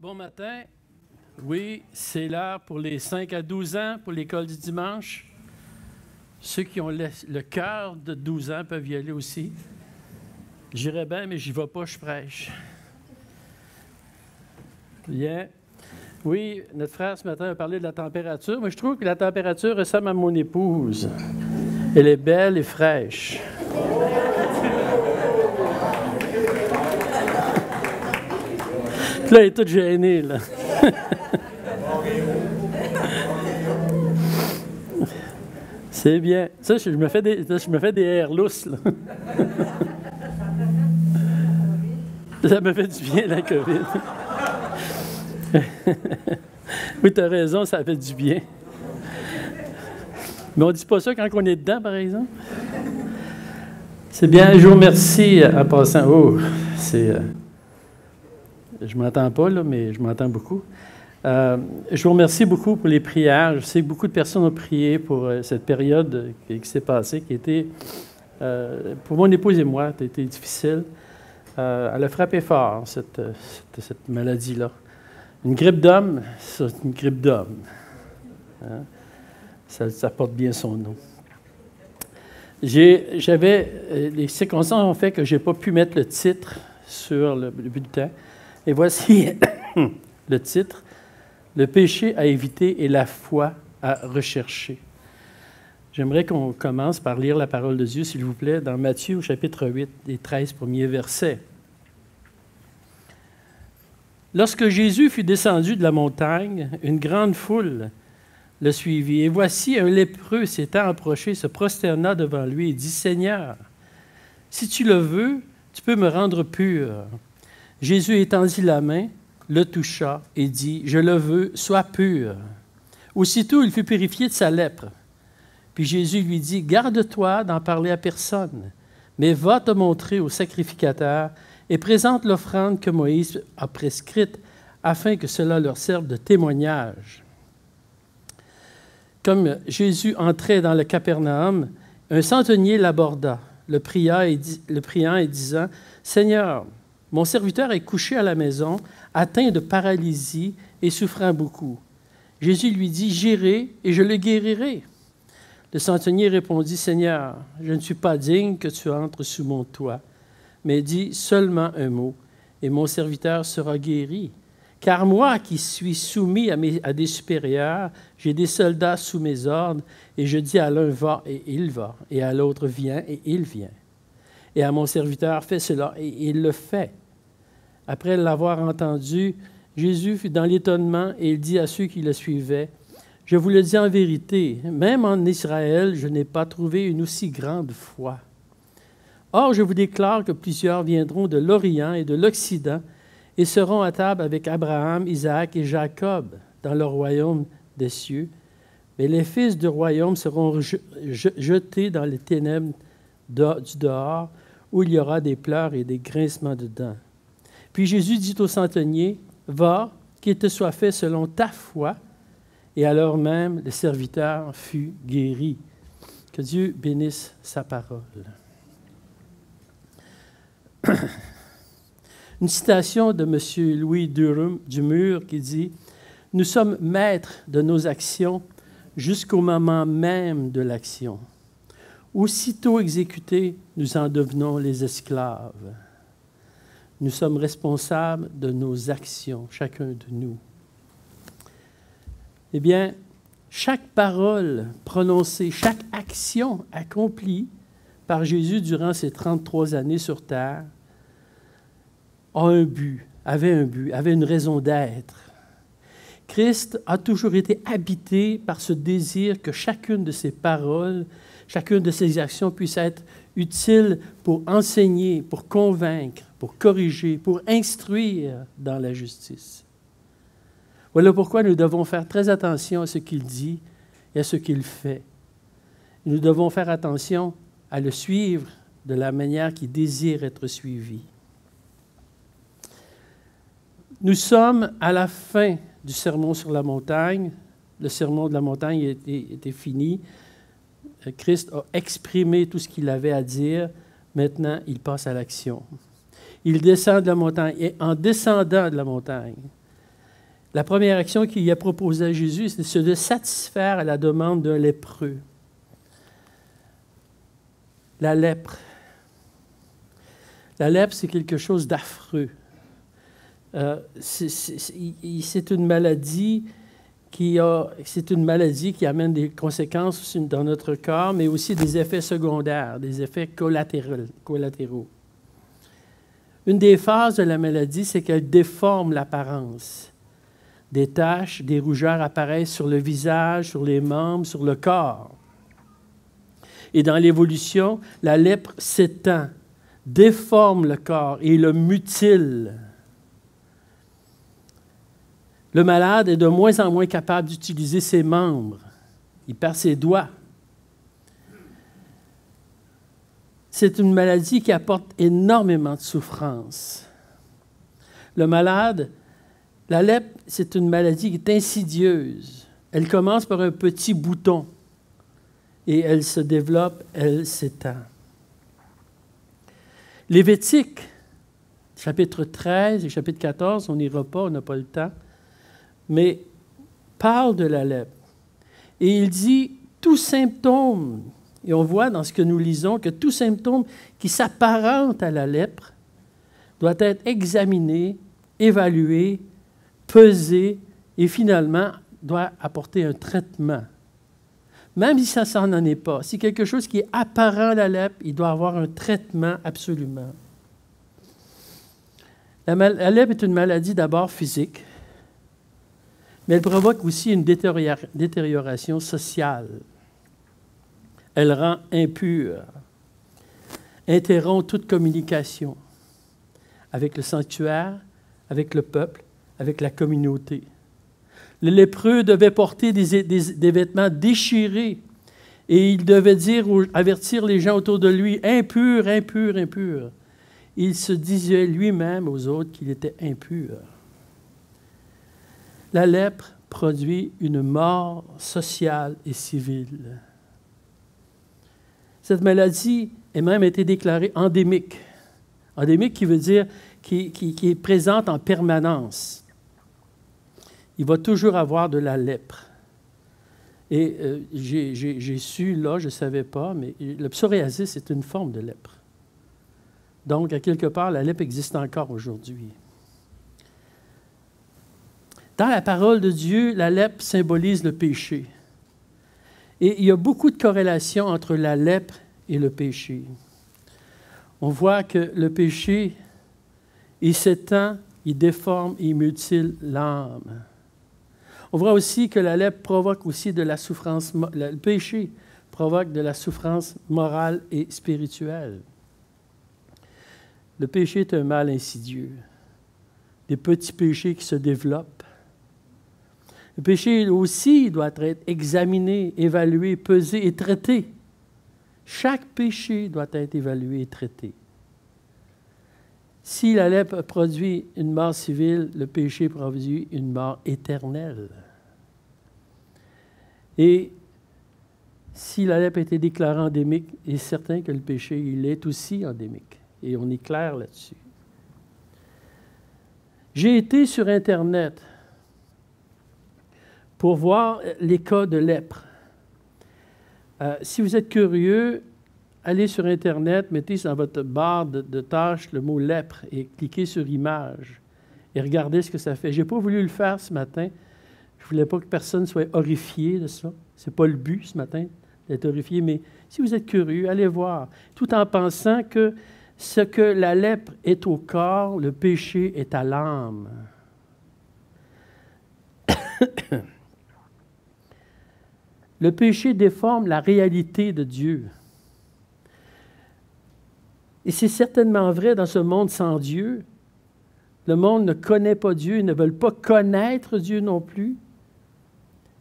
Bon matin. Oui, c'est l'heure pour les 5 à 12 ans, pour l'école du dimanche. Ceux qui ont le cœur de 12 ans peuvent y aller aussi. J'irais bien, mais j'y vais pas, je prêche. Bien. Oui, notre frère ce matin a parlé de la température. Moi, je trouve que la température ressemble à mon épouse. Elle est belle et fraîche. Là, elle est toute gênée, là. C'est bien. Ça, je me fais des airs lousses, là. Ça me fait du bien, la COVID. Oui, tu as raison, ça fait du bien. Mais on ne dit pas ça quand on est dedans, par exemple. C'est bien, je vous remercie en passant. Oh, c'est... je ne m'entends pas, là, mais je m'entends beaucoup. Je vous remercie beaucoup pour les prières. Je sais que beaucoup de personnes ont prié pour cette période qui s'est passée, qui était, pour mon épouse et moi, qui a été difficile. Elle a frappé fort, cette maladie-là. Une grippe d'homme, c'est une grippe d'homme. Hein? Ça porte bien son nom. Les circonstances ont fait que je n'ai pas pu mettre le titre sur le bulletin. Et voici le titre, « Le péché à éviter et la foi à rechercher ». J'aimerais qu'on commence par lire la parole de Dieu, s'il vous plaît, dans Matthieu, au chapitre 8, les 13 premiers versets. Lorsque Jésus fut descendu de la montagne, une grande foule le suivit. Et voici un lépreux s'étant approché, se prosterna devant lui et dit, « Seigneur, si tu le veux, tu peux me rendre pur. » Jésus étendit la main, le toucha et dit, « Je le veux, sois pur. » Aussitôt, il fut purifié de sa lèpre. Puis Jésus lui dit, « Garde-toi d'en parler à personne, mais va te montrer au sacrificateur et présente l'offrande que Moïse a prescrite afin que cela leur serve de témoignage. » Comme Jésus entrait dans le Capernaum, un centenier l'aborda, le priant et disant, « Seigneur, mon serviteur est couché à la maison, atteint de paralysie et souffrant beaucoup. » Jésus lui dit, « J'irai et je le guérirai. » Le centenier répondit, « Seigneur, je ne suis pas digne que tu entres sous mon toit, mais dis seulement un mot, et mon serviteur sera guéri. Car moi qui suis soumis à des supérieurs, j'ai des soldats sous mes ordres, et je dis à l'un, va, et il va, et à l'autre, viens, et il vient. Et à mon serviteur, fais cela, et il le fait. » Après l'avoir entendu, Jésus fut dans l'étonnement, et il dit à ceux qui le suivaient, « Je vous le dis en vérité, même en Israël, je n'ai pas trouvé une aussi grande foi. Or, je vous déclare que plusieurs viendront de l'Orient et de l'Occident et seront à table avec Abraham, Isaac et Jacob dans le royaume des cieux. Mais les fils du royaume seront jetés dans les ténèbres du dehors, où il y aura des pleurs et des grincements de dents. » Puis Jésus dit au centenier, « Va, qu'il te soit fait selon ta foi. » Et alors même, le serviteur fut guéri. Que Dieu bénisse sa parole. Une citation de M. Louis Dumur qui dit « Nous sommes maîtres de nos actions jusqu'au moment même de l'action. Aussitôt exécutées, nous en devenons les esclaves. Nous sommes responsables de nos actions, chacun de nous. » Eh bien, chaque parole prononcée, chaque action accomplie par Jésus durant ses 33 années sur terre avait une raison d'être. Christ a toujours été habité par ce désir que chacune de ses paroles, chacune de ses actions puisse être utile pour enseigner, pour convaincre, pour corriger, pour instruire dans la justice. Voilà pourquoi nous devons faire très attention à ce qu'il dit et à ce qu'il fait. Nous devons faire attention à le suivre de la manière qu'il désire être suivi. Nous sommes à la fin du sermon sur la montagne. Le sermon de la montagne était fini. Christ a exprimé tout ce qu'il avait à dire. Maintenant, il passe à l'action. Il descend de la montagne et en descendant de la montagne, La première action qu'il a proposée à Jésus, c'est de satisfaire à la demande d'un lépreux. La lèpre. La lèpre, c'est quelque chose d'affreux. C'est une maladie qui amène des conséquences dans notre corps, mais aussi des effets secondaires, des effets collatéraux. Une des phases de la maladie, c'est qu'elle déforme l'apparence. Des taches, des rougeurs apparaissent sur le visage, sur les membres, sur le corps. Et dans l'évolution, la lèpre s'étend, déforme le corps et le mutile. Le malade est de moins en moins capable d'utiliser ses membres. Il perd ses doigts. C'est une maladie qui apporte énormément de souffrance. Le malade, la lèpre, c'est une maladie qui est insidieuse. Elle commence par un petit bouton et elle se développe, elle s'étend. Lévitique, chapitre 13 et chapitre 14, on n'ira pas, on n'a pas le temps, mais parle de la lèpre. Et il dit, tout symptôme, et on voit dans ce que nous lisons que tout symptôme qui s'apparente à la lèpre doit être examiné, évalué, pesé et finalement doit apporter un traitement. Même si ça n'en est pas, si quelque chose qui est apparent à la lèpre, il doit avoir un traitement absolument. La lèpre est une maladie d'abord physique, mais elle provoque aussi une détérioration sociale. Elle rend impure, interrompt toute communication avec le sanctuaire, avec le peuple, avec la communauté. Le lépreux devait porter des vêtements déchirés et il devait avertir les gens autour de lui, impur, impur, impur. Il se disait lui-même aux autres qu'il était impur. La lèpre produit une mort sociale et civile. Cette maladie a même été déclarée endémique. Endémique qui veut dire qui est présente en permanence. Il va toujours avoir de la lèpre. Et j'ai su, là, je ne savais pas, mais le psoriasis est une forme de lèpre. Donc, à quelque part, la lèpre existe encore aujourd'hui. Dans la parole de Dieu, la lèpre symbolise le péché. Et il y a beaucoup de corrélations entre la lèpre et le péché. On voit que le péché, il s'étend, il déforme, il mutile l'âme. On voit aussi que la lèpre provoque aussi de la souffrance, le péché provoque de la souffrance morale et spirituelle. Le péché est un mal insidieux, des petits péchés qui se développent. Le péché aussi doit être examiné, évalué, pesé et traité. Chaque péché doit être évalué et traité. Si la lèpre produit une mort civile, le péché produit une mort éternelle. Et si la lèpre a été déclarée endémique, il est certain que le péché, il est aussi endémique. Et on est clair là-dessus. J'ai été sur Internet pour voir les cas de lèpre. Si vous êtes curieux, allez sur Internet, mettez dans votre barre de tâches le mot « lèpre » et cliquez sur « Images » et regardez ce que ça fait. Je n'ai pas voulu le faire ce matin. Je ne voulais pas que personne soit horrifié de ça. Ce n'est pas le but ce matin, d'être horrifié, mais si vous êtes curieux, allez voir, tout en pensant que ce que la lèpre est au corps, le péché est à l'âme. Le péché déforme la réalité de Dieu. Et c'est certainement vrai dans ce monde sans Dieu. Le monde ne connaît pas Dieu, ils ne veulent pas connaître Dieu non plus.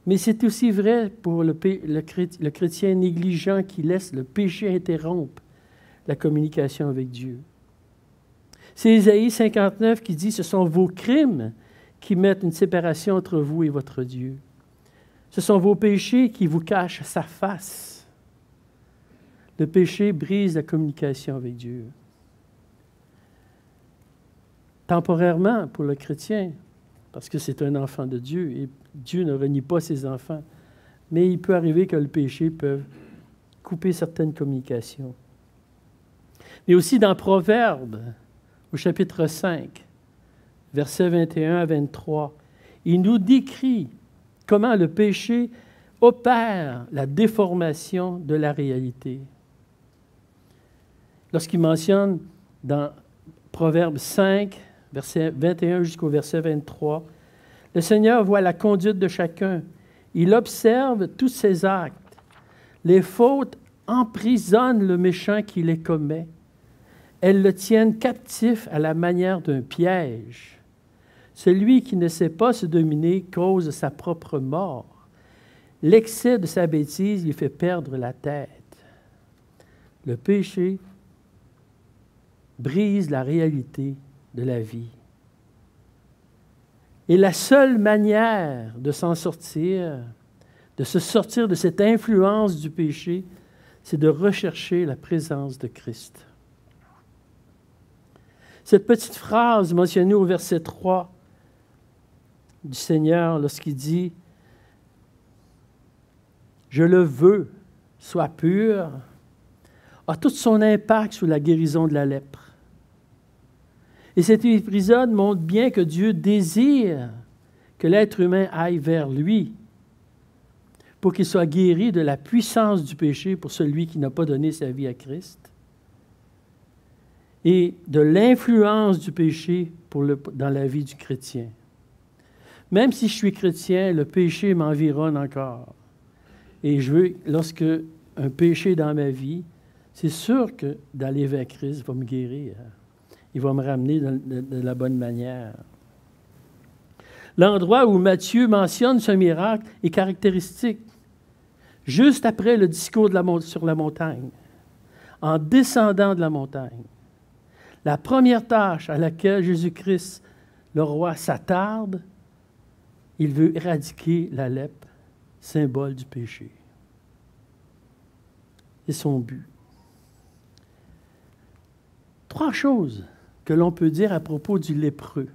Mais c'est aussi vrai pour le chrétien négligent qui laisse le péché interrompre la communication avec Dieu. C'est Ésaïe 59 qui dit « Ce sont vos crimes qui mettent une séparation entre vous et votre Dieu. Ce sont vos péchés qui vous cachent sa face. » Le péché brise la communication avec Dieu. Temporairement, pour le chrétien, parce que c'est un enfant de Dieu, et Dieu ne renie pas ses enfants. Mais il peut arriver que le péché peut couper certaines communications. Mais aussi dans Proverbes, au chapitre 5, versets 21 à 23, il nous décrit comment le péché opère la déformation de la réalité. Lorsqu'il mentionne dans Proverbes 5, verset 21 jusqu'au verset 23, le Seigneur voit la conduite de chacun. Il observe tous ses actes. Les fautes emprisonnent le méchant qui les commet. Elles le tiennent captif à la manière d'un piège. Celui qui ne sait pas se dominer cause sa propre mort. L'excès de sa bêtise lui fait perdre la tête. Le péché brise la réalité de la vie. Et la seule manière de s'en sortir, de se sortir de cette influence du péché, c'est de rechercher la présence de Christ. Cette petite phrase mentionnée au verset 3 du Seigneur, lorsqu'il dit « Je le veux, sois pur », a tout son impact sur la guérison de la lèpre. Et cet épisode montre bien que Dieu désire que l'être humain aille vers lui pour qu'il soit guéri de la puissance du péché pour celui qui n'a pas donné sa vie à Christ et de l'influence du péché dans la vie du chrétien. Même si je suis chrétien, le péché m'environne encore. Et je veux, lorsque un péché dans ma vie, c'est sûr que d'aller vers Christ va me guérir. Il va me ramener de la bonne manière. L'endroit où Matthieu mentionne ce miracle est caractéristique. Juste après le discours sur la montagne, en descendant de la montagne, la première tâche à laquelle Jésus-Christ, le roi, s'attarde, il veut éradiquer la lèpre, symbole du péché. C'est son but. 3 choses que l'on peut dire à propos du lépreux.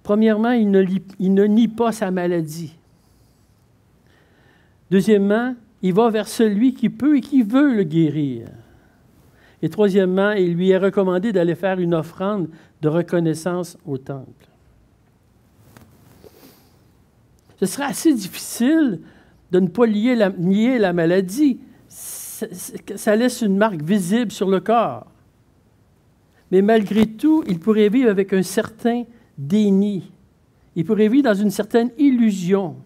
Premièrement, il ne nie pas sa maladie. Deuxièmement, il va vers celui qui peut et qui veut le guérir. Et troisièmement, il lui est recommandé d'aller faire une offrande de reconnaissance au temple. Ce serait assez difficile de ne pas nier la maladie. Ça laisse une marque visible sur le corps. Mais malgré tout, il pourrait vivre avec un certain déni. Il pourrait vivre dans une certaine illusion.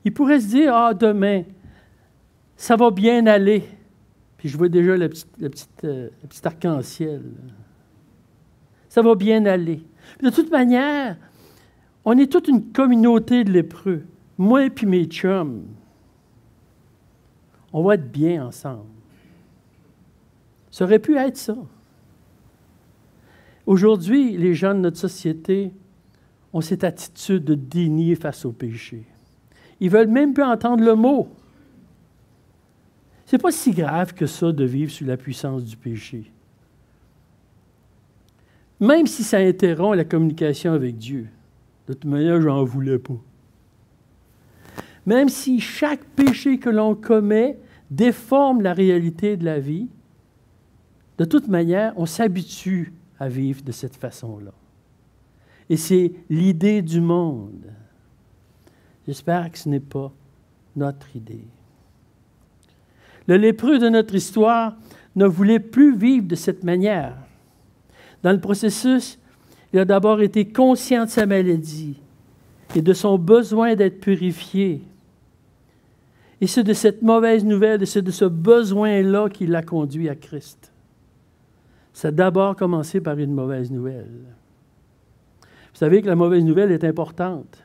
Il pourrait se dire, « Ah, demain, ça va bien aller. » Puis je vois déjà le petit arc-en-ciel. Ça va bien aller. Puis de toute manière, on est toute une communauté de lépreux. Moi et puis mes chums. On va être bien ensemble. Ça aurait pu être ça. Aujourd'hui, les gens de notre société ont cette attitude de déni face au péché. Ils ne veulent même plus entendre le mot. Ce n'est pas si grave que ça de vivre sous la puissance du péché. Même si ça interrompt la communication avec Dieu. De toute manière, je n'en voulais pas. Même si chaque péché que l'on commet déforme la réalité de la vie, de toute manière, on s'habitue à vivre de cette façon-là. Et c'est l'idée du monde. J'espère que ce n'est pas notre idée. Le lépreux de notre histoire ne voulait plus vivre de cette manière. Dans le processus, il a d'abord été conscient de sa maladie et de son besoin d'être purifié. Et c'est de cette mauvaise nouvelle, c'est de ce besoin-là qui l'a conduit à Christ. Ça a d'abord commencé par une mauvaise nouvelle. Vous savez que la mauvaise nouvelle est importante.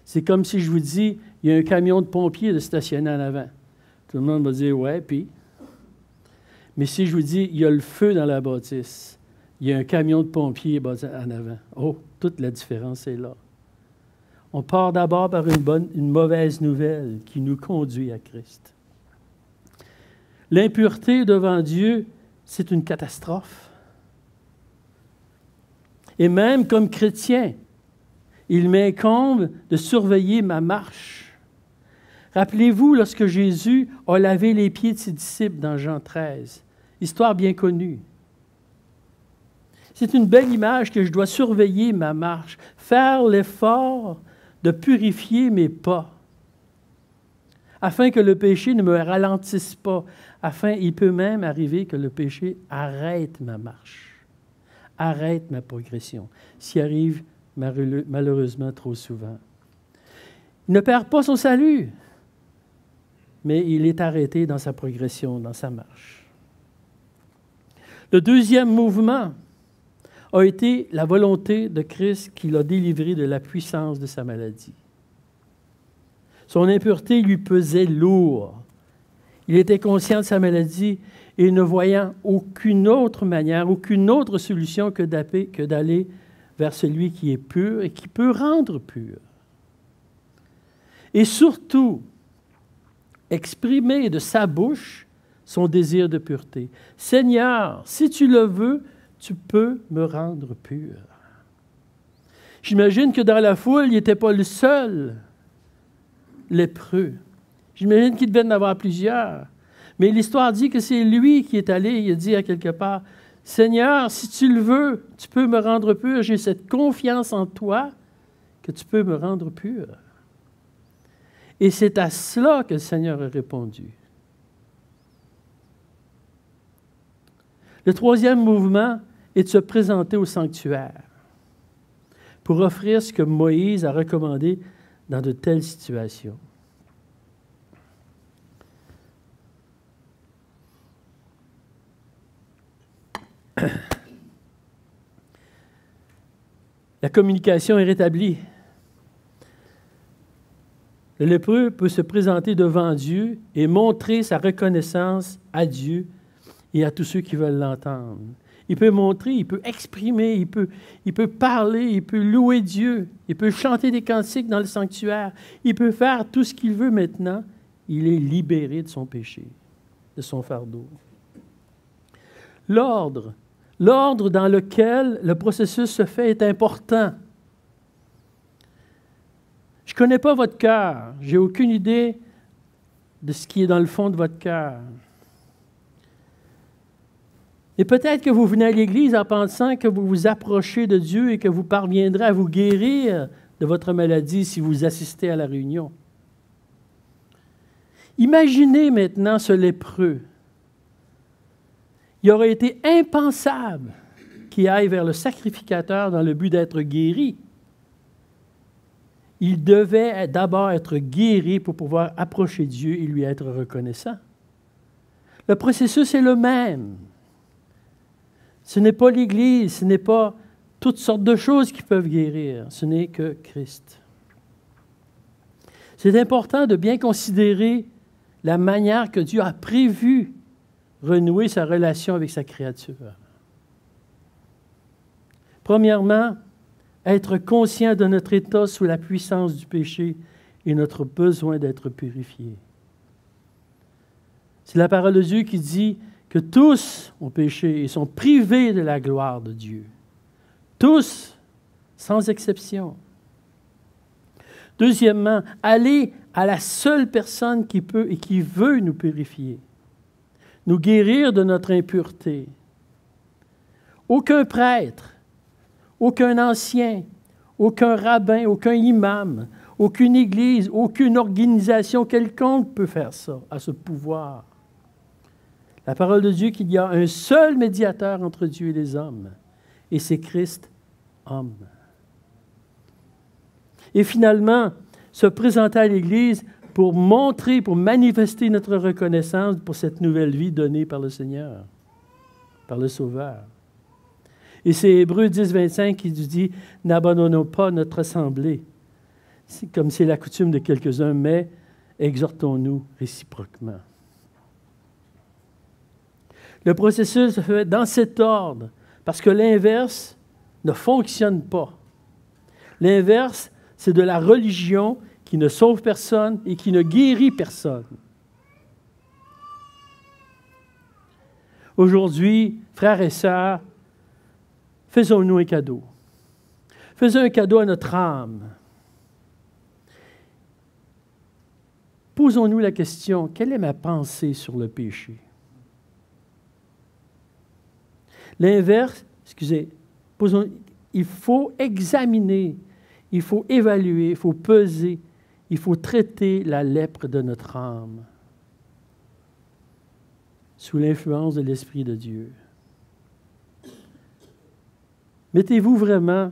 C'est comme si je vous dis, il y a un camion de pompiers de stationner en avant. Tout le monde va dire, ouais, puis. Mais si je vous dis, il y a le feu dans la bâtisse, il y a un camion de pompiers en avant. Oh, toute la différence est là. On part d'abord par une mauvaise nouvelle qui nous conduit à Christ. L'impureté devant Dieu, c'est une catastrophe. Et même comme chrétien, Il m'incombe de surveiller ma marche. Rappelez-vous lorsque Jésus a lavé les pieds de ses disciples dans Jean 13. Histoire bien connue. C'est une belle image que je dois surveiller ma marche, faire l'effort de purifier mes pas, afin que le péché ne me ralentisse pas, afin il peut même arriver que le péché arrête ma marche, arrête ma progression, s'y arrive malheureusement trop souvent. Il ne perd pas son salut, mais il est arrêté dans sa progression, dans sa marche. Le deuxième mouvement a été la volonté de Christ qui l'a délivré de la puissance de sa maladie. Son impureté lui pesait lourd. Il était conscient de sa maladie et ne voyant aucune autre manière, aucune autre solution que d'aller vers celui qui est pur et qui peut rendre pur. Et surtout, exprimer de sa bouche son désir de pureté. « Seigneur, si tu le veux, tu peux me rendre pur. » J'imagine que dans la foule, il n'était pas le seul lépreux. J'imagine qu'il devait en avoir plusieurs. Mais l'histoire dit que c'est lui qui est allé, il a dit à quelque part, « Seigneur, si tu le veux, tu peux me rendre pur. J'ai cette confiance en toi que tu peux me rendre pur. » Et c'est à cela que le Seigneur a répondu. Le troisième mouvement est de se présenter au sanctuaire pour offrir ce que Moïse a recommandé dans de telles situations. La communication est rétablie. Le lépreux peut se présenter devant Dieu et montrer sa reconnaissance à Dieu et à tous ceux qui veulent l'entendre. Il peut montrer, il peut exprimer, il peut parler, il peut louer Dieu, il peut chanter des cantiques dans le sanctuaire, il peut faire tout ce qu'il veut maintenant. Il est libéré de son péché, de son fardeau. L'ordre dans lequel le processus se fait est important. Je ne connais pas votre cœur, je n'ai aucune idée de ce qui est dans le fond de votre cœur. Et peut-être que vous venez à l'Église en pensant que vous vous approchez de Dieu et que vous parviendrez à vous guérir de votre maladie si vous assistez à la réunion. Imaginez maintenant ce lépreux. Il aurait été impensable qu'il aille vers le sacrificateur dans le but d'être guéri. Il devait d'abord être guéri pour pouvoir approcher Dieu et lui être reconnaissant. Le processus est le même. Ce n'est pas l'Église, ce n'est pas toutes sortes de choses qui peuvent guérir, ce n'est que Christ. C'est important de bien considérer la manière que Dieu a prévu renouer sa relation avec sa créature. Premièrement, être conscient de notre état sous la puissance du péché et notre besoin d'être purifié. C'est la parole de Dieu qui dit que tous ont péché et sont privés de la gloire de Dieu. Tous, sans exception. Deuxièmement, aller à la seule personne qui peut et qui veut nous purifier, nous guérir de notre impureté. Aucun prêtre, aucun ancien, aucun rabbin, aucun imam, aucune église, aucune organisation quelconque peut faire ça, a ce pouvoir. La parole de Dieu qu'il y a un seul médiateur entre Dieu et les hommes, et c'est Christ, homme. Et finalement, se présenter à l'Église pour montrer, pour manifester notre reconnaissance pour cette nouvelle vie donnée par le Seigneur, par le Sauveur. Et c'est Hébreux 10, 25 qui nous dit « N'abandonnons pas notre assemblée, comme c'est la coutume de quelques-uns, mais exhortons-nous réciproquement. » Le processus se fait dans cet ordre, parce que l'inverse ne fonctionne pas. L'inverse, c'est de la religion qui ne sauve personne et qui ne guérit personne. Aujourd'hui, frères et sœurs, faisons-nous un cadeau. faisait un cadeau à notre âme. Posons-nous la question, quelle est ma pensée sur le péché? L'inverse, il faut examiner, il faut évaluer, il faut peser, il faut traiter la lèpre de notre âme sous l'influence de l'Esprit de Dieu. Mettez-vous vraiment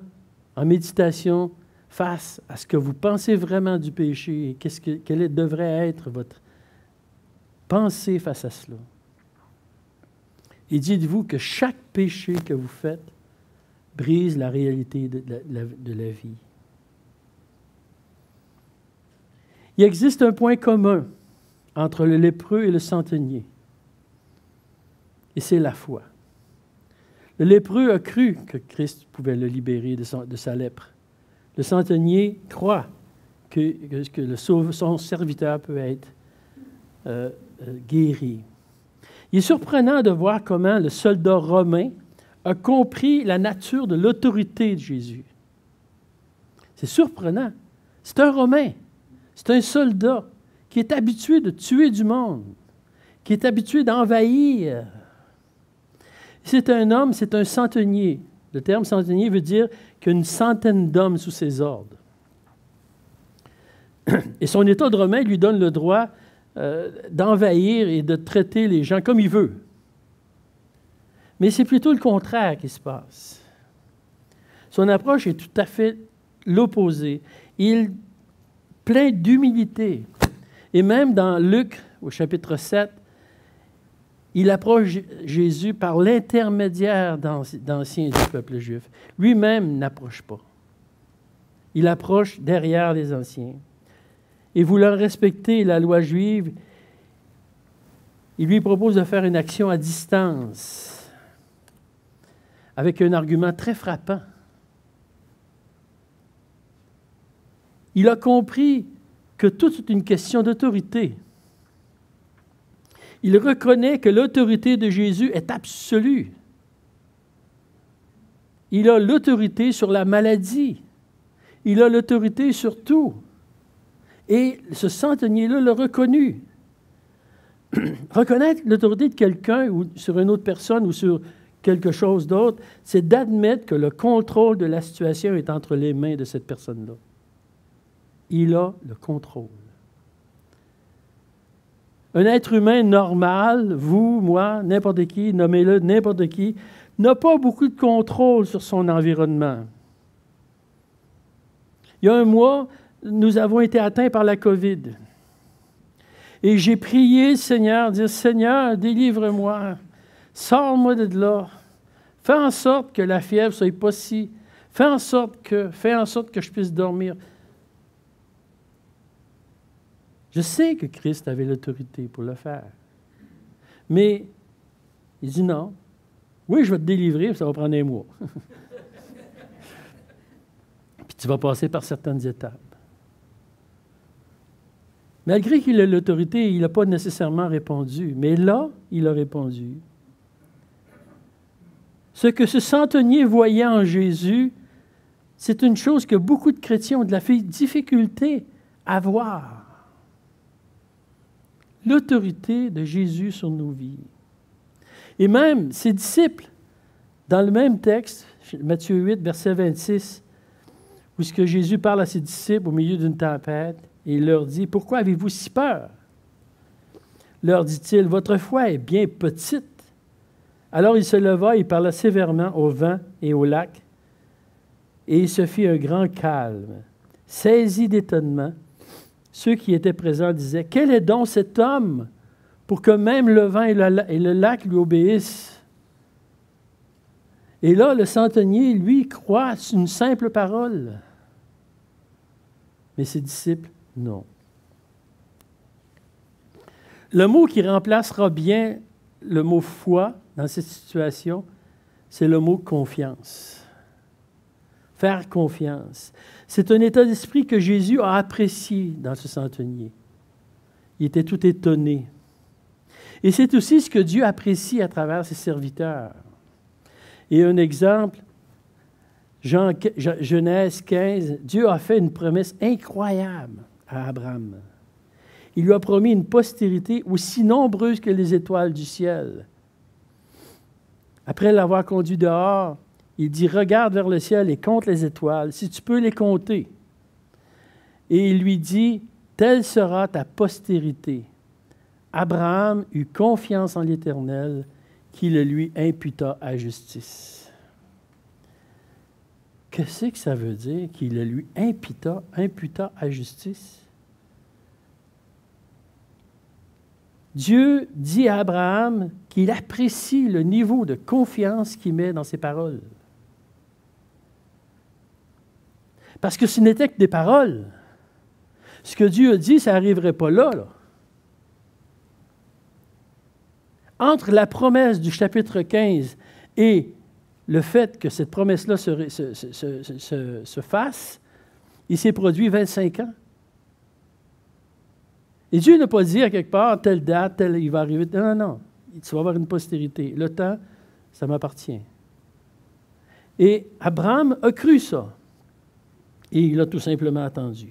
en méditation face à ce que vous pensez vraiment du péché et quelle devrait être votre pensée face à cela. Et dites-vous que chaque péché que vous faites brise la réalité de la vie. Il existe un point commun entre le lépreux et le centenier, et c'est la foi. Le lépreux a cru que Christ pouvait le libérer de sa lèpre. Le centenier croit que son serviteur peut être guéri. Il est surprenant de voir comment le soldat romain a compris la nature de l'autorité de Jésus. C'est surprenant. C'est un Romain. C'est un soldat qui est habitué de tuer du monde, qui est habitué d'envahir. C'est un homme, c'est un centenier. Le terme centenier veut dire qu'il y a une centaine d'hommes sous ses ordres. Et son État de Romain lui donne le droit d'envahir et de traiter les gens comme il veut. Mais c'est plutôt le contraire qui se passe. Son approche est tout à fait l'opposé. Il plein d'humilité. Et même dans Luc, au chapitre 7, il approche Jésus par l'intermédiaire d'anciens du peuple juif. Lui-même n'approche pas. Il approche derrière les anciens. Et voulant respecter la loi juive, il lui propose de faire une action à distance, avec un argument très frappant. Il a compris que tout est une question d'autorité. Il reconnaît que l'autorité de Jésus est absolue. Il a l'autorité sur la maladie. Il a l'autorité sur tout. Et ce centenier-là l'a reconnu. Reconnaître l'autorité de quelqu'un ou sur une autre personne ou sur quelque chose d'autre, c'est d'admettre que le contrôle de la situation est entre les mains de cette personne-là. Il a le contrôle. Un être humain normal, vous, moi, n'importe qui, nommez-le n'importe qui, n'a pas beaucoup de contrôle sur son environnement. Il y a un mois, nous avons été atteints par la COVID. Et j'ai prié le Seigneur, dire « Seigneur, délivre-moi, sors-moi de là, fais en sorte que la fièvre ne soit pas si, fais en sorte que je puisse dormir. » Je sais que Christ avait l'autorité pour le faire. Mais il dit non. Oui, je vais te délivrer, ça va prendre un mois. Puis tu vas passer par certaines étapes. Malgré qu'il ait l'autorité, il n'a pas nécessairement répondu. Mais là, il a répondu. Ce que ce centenier voyait en Jésus, c'est une chose que beaucoup de chrétiens ont de la difficulté à voir. L'autorité de Jésus sur nos vies. Et même ses disciples, dans le même texte, Matthieu 8, verset 26, où ce que Jésus parle à ses disciples au milieu d'une tempête, et il leur dit, « Pourquoi avez-vous si peur? » Leur dit-il, « Votre foi est bien petite. » Alors il se leva et parla sévèrement au vent et au lac, et il se fit un grand calme. Saisi d'étonnement, ceux qui étaient présents disaient, « Quel est donc cet homme pour que même le vent et le lac lui obéissent? » Et là, le centenier, lui, croit à une simple parole. Mais ses disciples, non. Le mot qui remplacera bien le mot foi dans cette situation, c'est le mot confiance. Faire confiance. C'est un état d'esprit que Jésus a apprécié dans ce centenier. Il était tout étonné. Et c'est aussi ce que Dieu apprécie à travers ses serviteurs. Et un exemple, Genèse 15, Dieu a fait une promesse incroyable à Abraham. Il lui a promis une postérité aussi nombreuse que les étoiles du ciel. Après l'avoir conduit dehors, il dit, regarde vers le ciel et compte les étoiles, si tu peux les compter. Et il lui dit, telle sera ta postérité. Abraham eut confiance en l'Éternel, qui le lui imputa à justice. Qu'est-ce que ça veut dire qu'il le lui imputa à justice? Dieu dit à Abraham qu'il apprécie le niveau de confiance qu'il met dans ses paroles. Parce que ce n'était que des paroles. Ce que Dieu a dit, ça n'arriverait pas là. Entre la promesse du chapitre 15 et le fait que cette promesse-là se fasse, il s'est produit 25 ans. Et Dieu n'a pas dit à quelque part, telle date, il va arriver. Non, non, non. Tu vas avoir une postérité. Le temps, ça m'appartient. Et Abraham a cru ça. Et il a tout simplement attendu.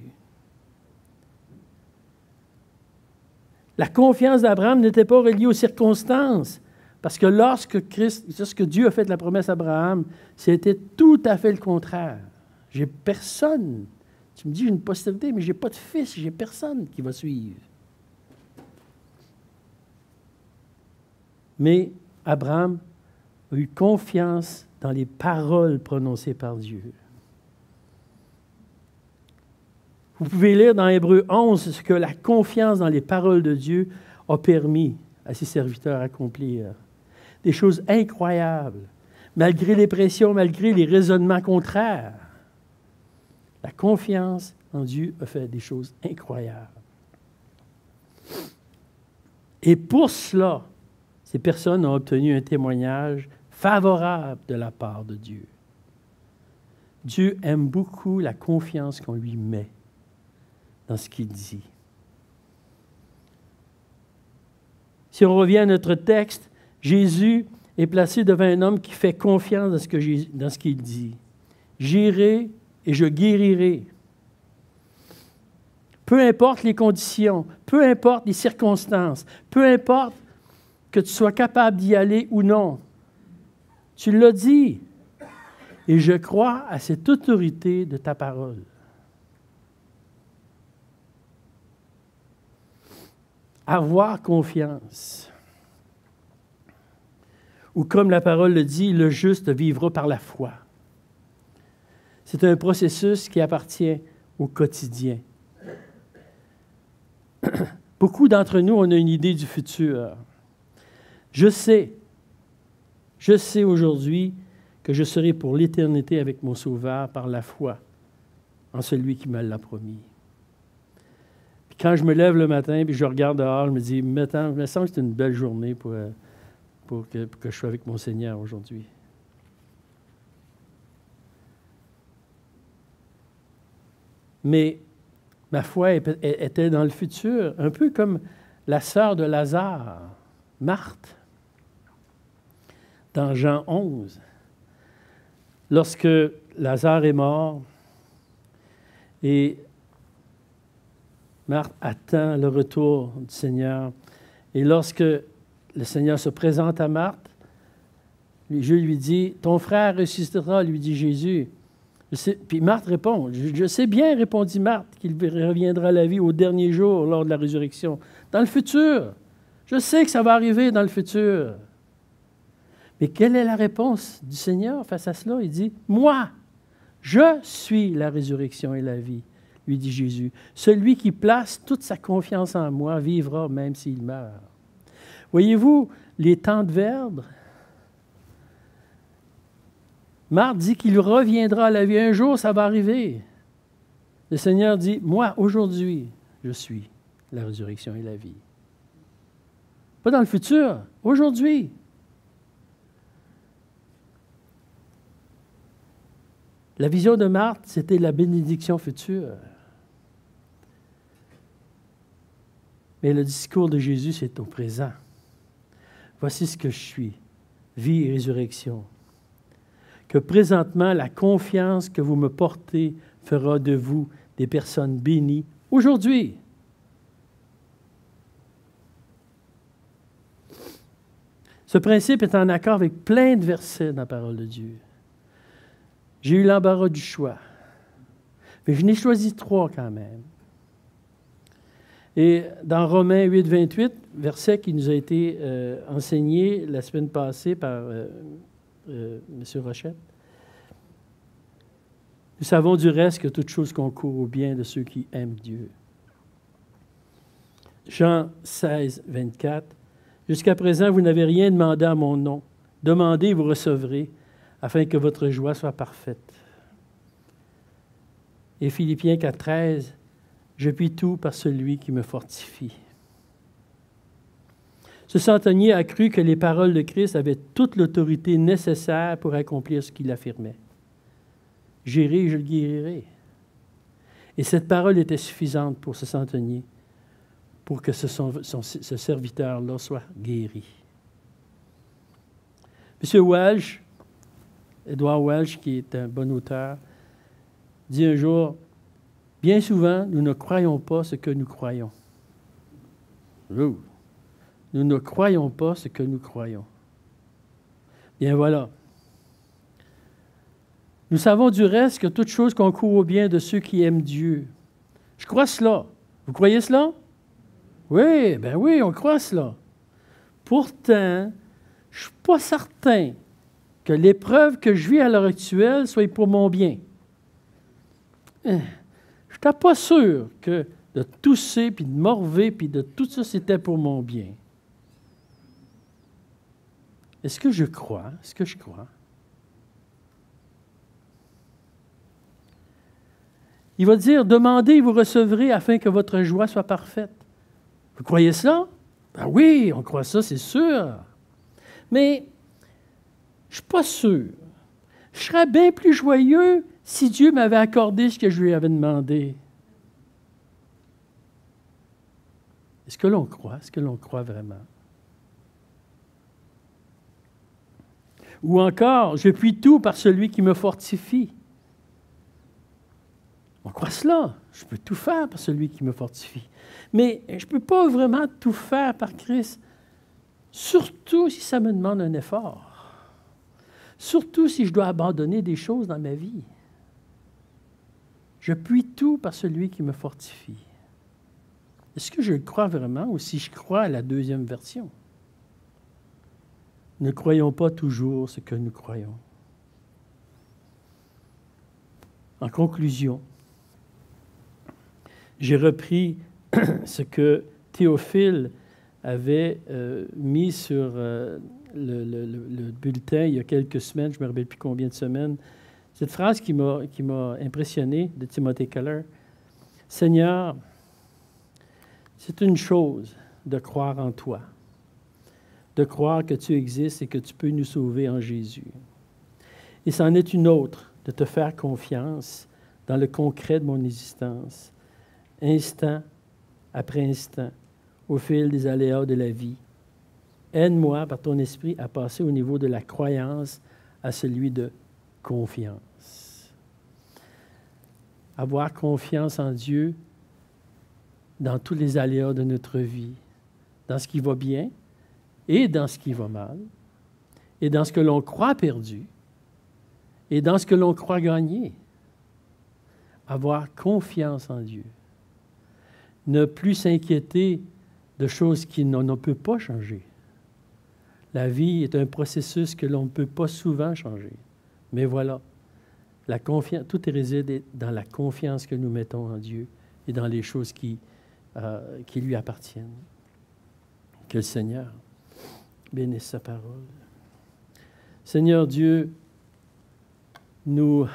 La confiance d'Abraham n'était pas reliée aux circonstances. Parce que lorsque Dieu a fait la promesse à Abraham, c'était tout à fait le contraire. J'ai personne. Tu me dis, j'ai une postérité, mais je n'ai pas de fils, j'ai personne qui va suivre. Mais Abraham a eu confiance dans les paroles prononcées par Dieu. Vous pouvez lire dans Hébreux 11 ce que la confiance dans les paroles de Dieu a permis à ses serviteurs d'accomplir. Des choses incroyables, malgré les pressions, malgré les raisonnements contraires. La confiance en Dieu a fait des choses incroyables. Et pour cela, ces personnes ont obtenu un témoignage favorable de la part de Dieu. Dieu aime beaucoup la confiance qu'on lui met dans ce qu'il dit. Si on revient à notre texte, Jésus est placé devant un homme qui fait confiance dans ce qu'il dit. « J'irai et je guérirai. » Peu importe les conditions, peu importe les circonstances, peu importe que tu sois capable d'y aller ou non. Tu l'as dit. Et je crois à cette autorité de ta parole. Avoir confiance. Ou comme la parole le dit, le juste vivra par la foi. C'est un processus qui appartient au quotidien. Beaucoup d'entre nous, on a une idée du futur. Je sais aujourd'hui que je serai pour l'éternité avec mon Sauveur par la foi en celui qui me l'a promis. Puis quand je me lève le matin et je regarde dehors, je me dis, il me semble que c'est une belle journée pour que je sois avec mon Seigneur aujourd'hui. Mais ma foi était dans le futur, un peu comme la sœur de Lazare, Marthe, dans Jean 11. Lorsque Lazare est mort et Marthe attend le retour du Seigneur, et lorsque le Seigneur se présente à Marthe, Dieu lui dit, « Ton frère ressuscitera », lui dit Jésus. Puis Marthe répond, « Je sais bien, répondit Marthe, qu'il reviendra à la vie au dernier jour lors de la résurrection. Dans le futur. Je sais que ça va arriver dans le futur. » Mais quelle est la réponse du Seigneur face à cela? Il dit, « Moi, je suis la résurrection et la vie, lui dit Jésus. Celui qui place toute sa confiance en moi vivra même s'il meurt. » Voyez-vous, les temps de verbe, Marthe dit qu'il reviendra à la vie. Un jour, ça va arriver. Le Seigneur dit, « Moi, aujourd'hui, je suis la résurrection et la vie. » Pas dans le futur, aujourd'hui. La vision de Marthe, c'était la bénédiction future. Mais le discours de Jésus, c'est au présent. Voici ce que je suis, vie et résurrection. que présentement la confiance que vous me portez fera de vous des personnes bénies aujourd'hui. Ce principe est en accord avec plein de versets dans la parole de Dieu. J'ai eu l'embarras du choix, mais je n'ai choisi 3 quand même. Et dans Romains 8, 28, verset qui nous a été enseigné la semaine passée par M. Rochette, nous savons du reste que toute chose concourt au bien de ceux qui aiment Dieu. Jean 16, 24, jusqu'à présent, vous n'avez rien demandé à mon nom. Demandez et vous recevrez, afin que votre joie soit parfaite. Et Philippiens 4, 13, je puis tout par celui qui me fortifie. Ce centenier a cru que les paroles de Christ avaient toute l'autorité nécessaire pour accomplir ce qu'il affirmait. J'irai et je le guérirai. Et cette parole était suffisante pour ce centenier, pour que ce serviteur-là soit guéri. M. Welch, Edward Welch, qui est un bon auteur, dit un jour, « Bien souvent, nous ne croyons pas ce que nous croyons. » Nous ne croyons pas ce que nous croyons. Bien voilà. Nous savons du reste que toute chose concourt au bien de ceux qui aiment Dieu. Je crois cela. Vous croyez cela? Oui, ben oui, on croit cela. Pourtant, je ne suis pas certain que l'épreuve que je vis à l'heure actuelle soit pour mon bien. Je ne suis pas sûr que de tousser, puis de morver, puis de tout ça, c'était pour mon bien. Est-ce que je crois? Est-ce que je crois? Il va dire, demandez et vous recevrez afin que votre joie soit parfaite. Vous croyez ça? Ben oui, on croit ça, c'est sûr. Mais je ne suis pas sûr. Je serais bien plus joyeux si Dieu m'avait accordé ce que je lui avais demandé. Est-ce que l'on croit? Est-ce que l'on croit vraiment? Ou encore, je puis tout par celui qui me fortifie. On croit cela. Je peux tout faire par celui qui me fortifie. Mais je ne peux pas vraiment tout faire par Christ, surtout si ça me demande un effort. Surtout si je dois abandonner des choses dans ma vie. Je puis tout par celui qui me fortifie. Est-ce que je le crois vraiment ou si je crois à la deuxième version? Ne croyons pas toujours ce que nous croyons. En conclusion, j'ai repris ce que Théophile avait mis sur le bulletin il y a quelques semaines, je ne me rappelle plus combien de semaines. Cette phrase qui m'a impressionné de Timothy Keller. « Seigneur, c'est une chose de croire en toi, de croire que tu existes et que tu peux nous sauver en Jésus. Et c'en est une autre de te faire confiance dans le concret de mon existence, instant après instant, au fil des aléas de la vie. Aide-moi par ton esprit à passer au niveau de la croyance à celui de confiance. Avoir confiance en Dieu dans tous les aléas de notre vie, dans ce qui va bien et dans ce qui va mal, et dans ce que l'on croit perdu et dans ce que l'on croit gagner. Avoir confiance en Dieu. Ne plus s'inquiéter de choses qui ne peut pas changer. La vie est un processus que l'on ne peut pas souvent changer. Mais voilà, la confiance, tout réside dans la confiance que nous mettons en Dieu et dans les choses qui lui appartiennent. Que le Seigneur bénisse sa parole. Seigneur Dieu, nous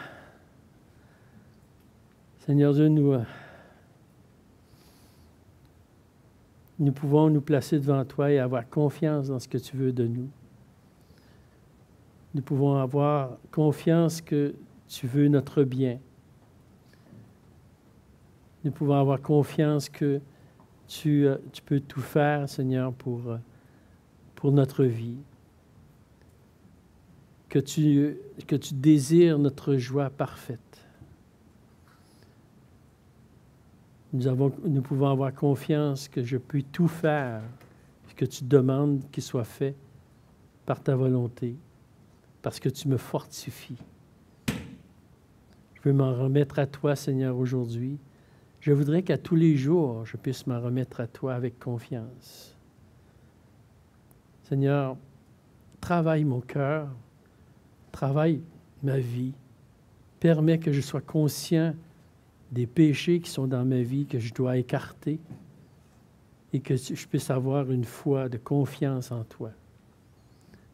pouvons nous placer devant toi et avoir confiance dans ce que tu veux de nous. Nous pouvons avoir confiance que tu veux notre bien. Nous pouvons avoir confiance que tu peux tout faire, Seigneur, pour notre vie. que tu désires notre joie parfaite. Nous pouvons avoir confiance que je peux tout faire, que tu demandes qu'il soit fait par ta volonté, parce que tu me fortifies. Je veux m'en remettre à toi, Seigneur, aujourd'hui. Je voudrais qu'à tous les jours, je puisse m'en remettre à toi avec confiance. Seigneur, travaille mon cœur, travaille ma vie, permets que je sois conscient des péchés qui sont dans ma vie que je dois écarter et que je puisse avoir une foi de confiance en toi.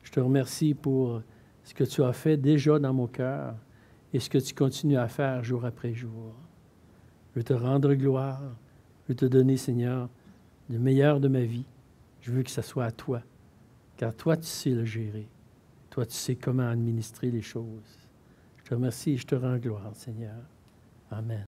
Je te remercie pour ce que tu as fait déjà dans mon cœur et ce que tu continues à faire jour après jour. Je veux te rendre gloire, je veux te donner, Seigneur, le meilleur de ma vie. Je veux que ça soit à toi, car toi, tu sais le gérer. Toi, tu sais comment administrer les choses. Je te remercie et je te rends gloire, Seigneur. Amen.